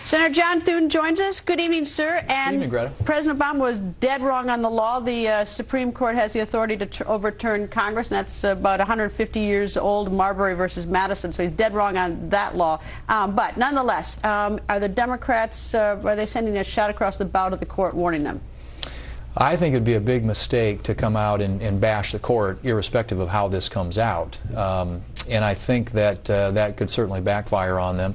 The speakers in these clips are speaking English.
Senator John Thune joins us. Good evening, sir. And good evening, Greta. President Obama was dead wrong on the law. The Supreme Court has the authority to overturn Congress, and that's about 150 years old, Marbury versus Madison, so he's dead wrong on that law. But nonetheless, are the Democrats, are they sending a shot across the bow to the court warning them? I think it would be a big mistake to come out and bash the court, irrespective of how this comes out. And I think that that could certainly backfire on them.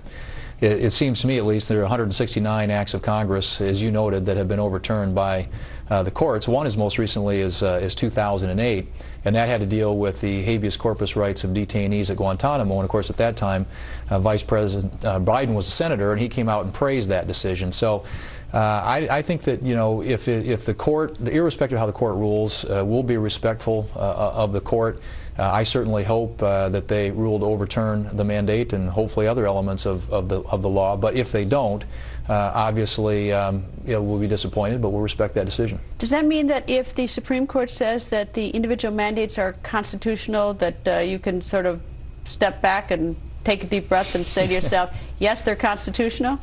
It seems to me, at least, there are 169 acts of Congress, as you noted, that have been overturned by the courts. One as most recently is 2008, and that had to deal with the habeas corpus rights of detainees at Guantanamo. And of course, at that time, Vice President Biden was a senator, and he came out and praised that decision. So I think that, you know, if the court, irrespective of how the court rules, will be respectful of the court. I certainly hope that they rule to overturn the mandate and hopefully other elements of the law. But if they don't, obviously, we'll be disappointed, but we'll respect that decision. Does that mean that if the Supreme Court says that the individual mandates are constitutional, that you can sort of step back and take a deep breath and say to yourself, yes, they're constitutional?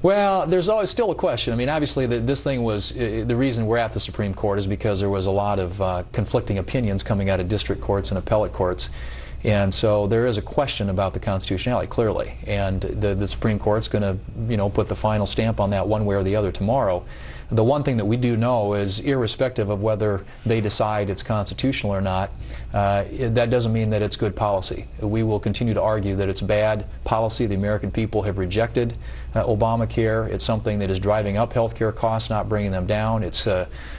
Well, there's always still a question. I mean, obviously, this thing was, the reason we're at the Supreme Court is because there was a lot of conflicting opinions coming out of district courts and appellate courts. And so there is a question about the constitutionality, clearly. And the Supreme Court's going to, you know, put the final stamp on that one way or the other tomorrow. The one thing that we do know is, irrespective of whether they decide it's constitutional or not, that doesn't mean that it's good policy. We will continue to argue that it's bad policy. The American people have rejected Obamacare. It's something that is driving up health care costs, not bringing them down. It's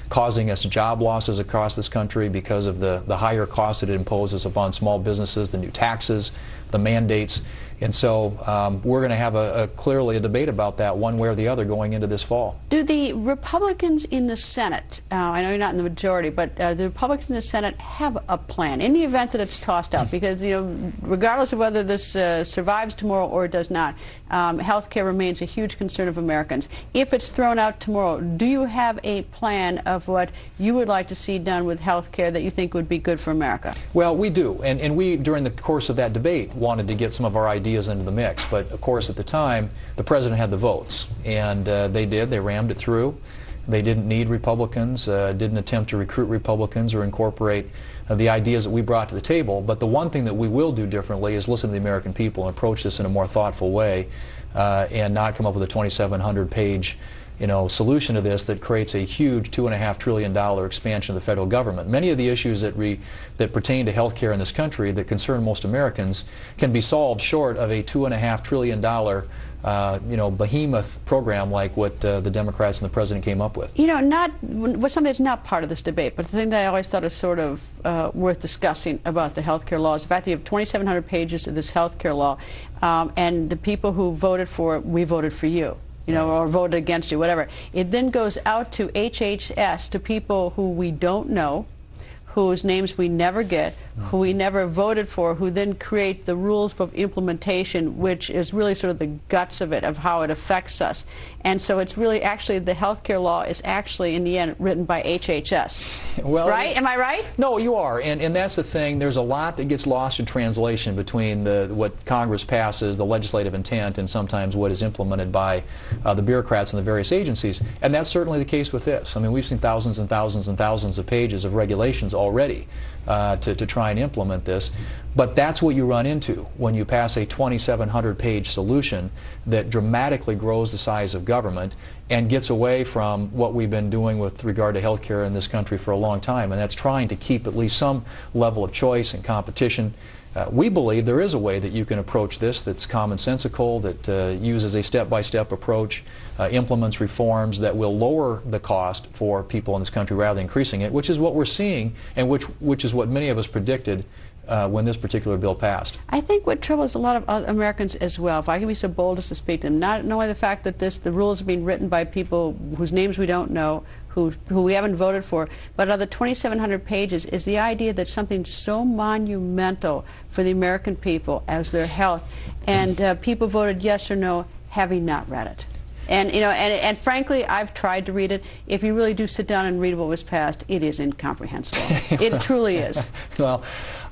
causing us job losses across this country because of the higher costs that it imposes upon small businesses, the new taxes, the mandates. And so we're going to have clearly a debate about that one way or the other going into this fall. Do the Republicans in the Senate, I know you're not in the majority, but the Republicans in the Senate have a plan in the event that it's tossed out? Because, you know, regardless of whether this survives tomorrow or it does not, health care remains a huge concern of Americans. If it's thrown out tomorrow, do you have a plan of what you would like to see done with health care that you think would be good for America? Well, we do. And we, during the course of that debate, wanted to get some of our ideas into the mix. But of course, at the time, the president had the votes, and they did. They rammed it through. They didn't need Republicans, didn't attempt to recruit Republicans or incorporate the ideas that we brought to the table. But the one thing that we will do differently is listen to the American people and approach this in a more thoughtful way, and not come up with a 2,700-page solution to this that creates a huge $2.5 trillion expansion of the federal government. Many of the issues that pertain to health care in this country that concern most Americans can be solved short of a $2.5 trillion behemoth program like what the Democrats and the president came up with. You know, something that's not part of this debate, but the thing that I always thought is sort of worth discussing about the health care law is the fact that you have 2,700 pages of this health care law, and the people who voted for it, we voted for you. Or voted against you, whatever. It then goes out to HHS, to people who we don't know, whose names we never get, who we never voted for, who then create the rules of implementation, which is really sort of the guts of it, of how it affects us. And so it's really actually, the health care law is actually, in the end, written by HHS. Well, right? Am I right? No, you are. And that's the thing. There's a lot that gets lost in translation between what Congress passes, the legislative intent, and sometimes what is implemented by the bureaucrats and the various agencies. And that's certainly the case with this. I mean, we've seen thousands and thousands and thousands of pages of regulations already to try and implement this. But that's what you run into when you pass a 2,700-page solution that dramatically grows the size of government and gets away from what we've been doing with regard to health care in this country for a long time, and that's trying to keep at least some level of choice and competition. We believe there is a way that you can approach this that's commonsensical, that uses a step-by-step approach, implements reforms that will lower the cost for people in this country rather than increasing it, which is what we're seeing, and which is what many of us predicted when this particular bill passed. I think what troubles a lot of Americans as well, if I can be so bold as to speak to them, not only the fact that the rules are being written by people whose names we don't know, who we haven't voted for, but of the 2,700 pages is the idea that something so monumental for the American people as their health, and people voted yes or no, having not read it. And and frankly, I've tried to read it. If you really do sit down and read what was passed, it is incomprehensible. It truly is. Well,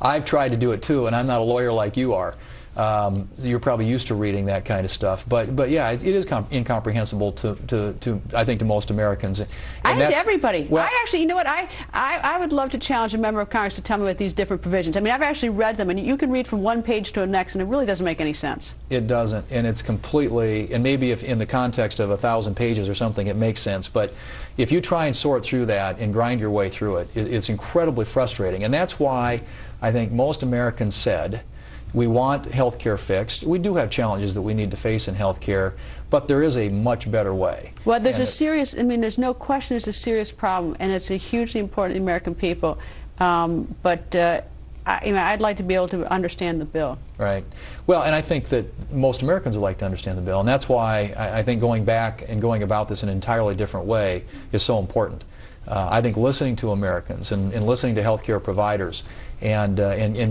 I've tried to do it too, and I'm not a lawyer like you are. You're probably used to reading that kind of stuff, but yeah, it is incomprehensible to I think to most Americans. I think to everybody. Well, I actually, you know what? I would love to challenge a member of Congress to tell me about these different provisions. I mean, I've actually read them, and you can read from one page to the next, and it really doesn't make any sense. It doesn't, and it's completely. And maybe if in the context of 1,000 pages or something, it makes sense. But if you try and sort through that and grind your way through it, it's incredibly frustrating. And that's why I think most Americans said, we want health care fixed. We do have challenges that we need to face in health care, but there is a much better way. Well, there's a serious, I mean, there's no question it's a serious problem, and it's a hugely important to the American people. I'd like to be able to understand the bill. Right. Well, and I think that most Americans would like to understand the bill, and that's why I think going back and going about this in an entirely different way is so important. I think listening to Americans and listening to healthcare providers and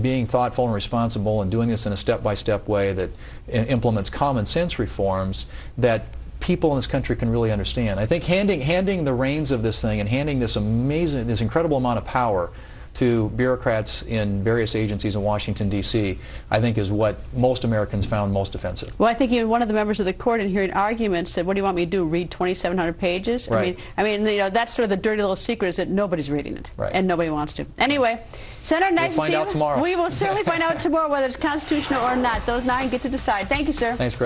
being thoughtful and responsible and doing this in a step-by-step way that implements common sense reforms that people in this country can really understand. I think handing the reins of this thing and handing this incredible amount of power to bureaucrats in various agencies in Washington, D.C., I think is what most Americans found most offensive. Well, I think even one of the members of the court in hearing arguments said, what do you want me to do, read 2,700 pages? Right. I mean, you know, that's sort of the dirty little secret, is that nobody's reading it. Right. And nobody wants to. Anyway, Senator, nice we'll to see you. Find out tomorrow. We will certainly find out tomorrow whether it's constitutional or not. Those 9 get to decide. Thank you, sir. Thanks, Greta.